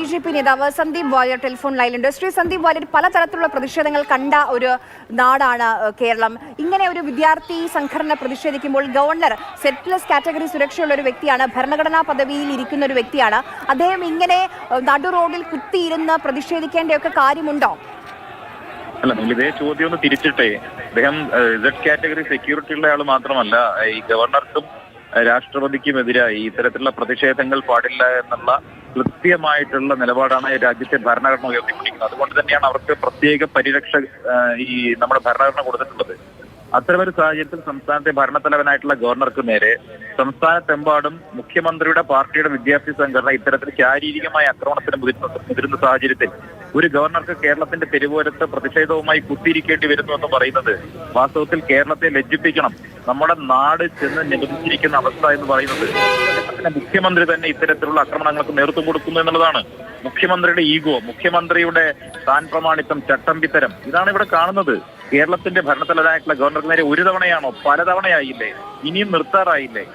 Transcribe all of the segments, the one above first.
BJP നേതാവ് Sandeep Warrier telephone ലൈനിലുണ്ട്. Shri Sandeep Warrier, പലതരത്തിലുള്ള പ്രതിഷേധങ്ങൾ കണ്ട ഒരു നാടാണ് കേരളം. ഇങ്ങനെ ഒരു വിദ്യാർത്ഥി സംഘടന പ്രതിഷേധിക്കുമ്പോൾ ഗവർണർ സെറ്റ്ലെസ് കാറ്റഗറി സുരക്ഷയുള്ള ഒരു വ്യക്തിയാണ്, ഭരണഘടനാ പദവിയിൽ ഇരിക്കുന്ന ഒരു വ്യക്തിയാണ്. അദ്ദേഹം ഇങ്ങനെ നടു റോഡിൽ കുത്തിയിരുന്ന് പ്രതിഷേധിക്കേണ്ടയൊക്കെ കാര്യമുണ്ടോ? അല്ല, നിങ്ങൾ ഇതേ ചോദ്യം ഒന്ന് തിരിച്ചിട്ടേ. അദ്ദേഹം Z കാറ്റഗറി സെക്യൂരിറ്റി ഉള്ള ആൾ മാത്രമല്ല, ഈ ഗവർണർക്കും രാഷ്ട്രപതിക്കുമെതിരായി ഇത്തരത്തിലുള്ള പ്രതിഷേധങ്ങൾ പാടില്ല എന്നുള്ള കൃത്യമായിട്ടുള്ള നിലപാടാണ് രാജ്യത്തെ ഭരണഘടന ഉയർത്തിപ്പിടിക്കുന്നത്. അതുകൊണ്ട് തന്നെയാണ് അവർക്ക് പ്രത്യേക പരിരക്ഷ ഈ നമ്മുടെ ഭരണഘടന കൊടുത്തിട്ടുള്ളത്. അത്തരമൊരു സാഹചര്യത്തിൽ സംസ്ഥാനത്തെ ഭരണത്തലവനായിട്ടുള്ള ഗവർണർക്ക് നേരെ സംസ്ഥാനത്തെമ്പാടും മുഖ്യമന്ത്രിയുടെ പാർട്ടിയുടെ വിദ്യാർത്ഥി സംഘടന ഇത്തരത്തിൽ ശാരീരികമായ ആക്രമണത്തിന് മുതിരുന്ന സാഹചര്യത്തിൽ ഒരു ഗവർണർക്ക് കേരളത്തിന്റെ തെരുവോരത്ത് പ്രതിഷേധവുമായി കുത്തിയിരിക്കേണ്ടി വരുന്നു എന്ന് പറയുന്നത് വാസ്തവത്തിൽ കേരളത്തെ ലജ്ജിപ്പിക്കണം. നമ്മുടെ നാട് ചെന്ന് നിബന്ധിച്ചിരിക്കുന്ന അവസ്ഥ എന്ന് പറയുന്നത് കേരളത്തിന്റെ മുഖ്യമന്ത്രി തന്നെ ഇത്തരത്തിലുള്ള ആക്രമണങ്ങൾക്ക് നേതൃത്വം കൊടുക്കുന്നു എന്നുള്ളതാണ്. മുഖ്യമന്ത്രിയുടെ ഈഗോ, മുഖ്യമന്ത്രിയുടെ താൻ പ്രമാണിത്വം, ചട്ടമ്പിത്തരം, ഇതാണ് ഇവിടെ കാണുന്നത്. കേരളത്തിന്റെ ഭരണത്തലവനായിട്ടുള്ള ഗവർണർക്ക് നേരെ ഒരു തവണയാണോ പലതവണയായില്ലേ? ഇനിയും നിർത്താറായില്ലേ?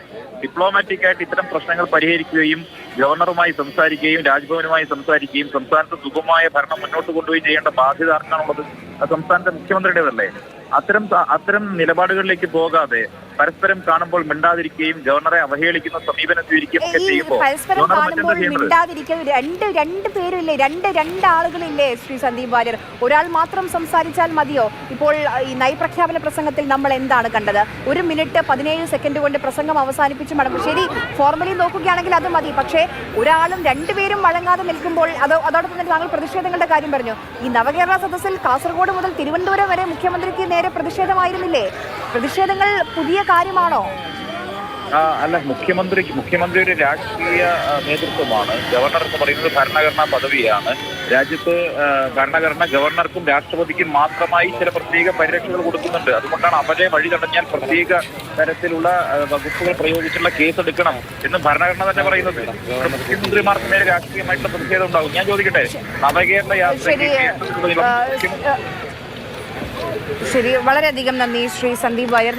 ഡിപ്ലോമാറ്റിക് ആയിട്ട് ഇത്തരം പ്രശ്നങ്ങൾ പരിഹരിക്കുകയും ഗവർണറുമായി സംസാരിക്കുകയും രാജ്ഭവനുമായി സംസാരിക്കുകയും സംസ്ഥാനത്ത് സുഗമമായ ഭരണം മുന്നോട്ട് കൊണ്ടുപോയി ചെയ്യേണ്ട ബാധ്യത ആർക്കാണുള്ളത്? സംസ്ഥാനത്തെ മുഖ്യമന്ത്രിയുടേതല്ലേ? അത്തരം നിലപാടുകളിലേക്ക് പോകാതെ പരസ്പരം കാണുമ്പോൾ മിണ്ടാതിരിക്കുകയും ഗവർണറെ അവഹേളിക്കുന്ന സമീപനം സ്വീകരിക്കുകയും ഒക്കെ ചെയ്യുമ്പോൾ രണ്ട് പേരില്ലേ, രണ്ടാളുകളില്ലേ ശ്രീ സന്ദീപ് വാര്യർ? ഒരാൾ മാത്രം സംസാരിച്ചാൽ മതിയോ? ഇപ്പോൾ ഈ നയപ്രഖ്യാപന പ്രസംഗത്തിൽ നമ്മൾ എന്താണ് കണ്ടത്? 1 മിനിറ്റ് 17 സെക്കൻഡ് കൊണ്ട് പ്രസംഗം അവസാനിപ്പിച്ച് മടങ്ങും. ശരി, ഫോർമലി നോക്കുകയാണെങ്കിൽ അത് മതി. പക്ഷേ ഒരാളും രണ്ടുപേരും വഴങ്ങാതെ നിൽക്കുമ്പോൾ അതോടൊപ്പം തന്നെ താങ്കൾ പ്രതിഷേധങ്ങളുടെ കാര്യം പറഞ്ഞു. ഈ നവകേരള സദസ്സിൽ കാസർഗോഡ് മുതൽ തിരുവനന്തപുരം വരെ മുഖ്യമന്ത്രിക്ക് നേരെ പ്രതിഷേധമായിരുന്നില്ലേ? പ്രതിഷേധങ്ങൾ പുതിയ കാര്യമാണോ? അല്ല, മുഖ്യമന്ത്രി ഒരു രാഷ്ട്രീയ നേതൃത്വമാണ്. ഗവർണർ എന്ന് പറയുന്നത് ഭരണഘടനാ പദവിയാണ്. രാജ്യത്ത് ഭരണഘടന ഗവർണർക്കും രാഷ്ട്രപതിക്കും മാത്രമായി ചില പ്രത്യേക പരിരക്ഷകൾ കൊടുക്കുന്നുണ്ട്. അതുകൊണ്ടാണ് അവരെ വഴി തടഞ്ഞാൽ പ്രത്യേക തരത്തിലുള്ള വകുപ്പുകൾ പ്രയോഗിച്ചുള്ള കേസ് എടുക്കണം എന്ന് ഭരണഘടന തന്നെ പറയുന്നത്. മുഖ്യമന്ത്രിമാർക്ക് നേരെ രാഷ്ട്രീയമായിട്ടുള്ള പ്രതിഷേധം ഉണ്ടാകും. ഞാൻ ചോദിക്കട്ടെ, നവകേരള യാത്രയ്ക്ക് ശരി, വളരെയധികം നന്ദി ശ്രീ സന്ദീപ് വാര്യർ.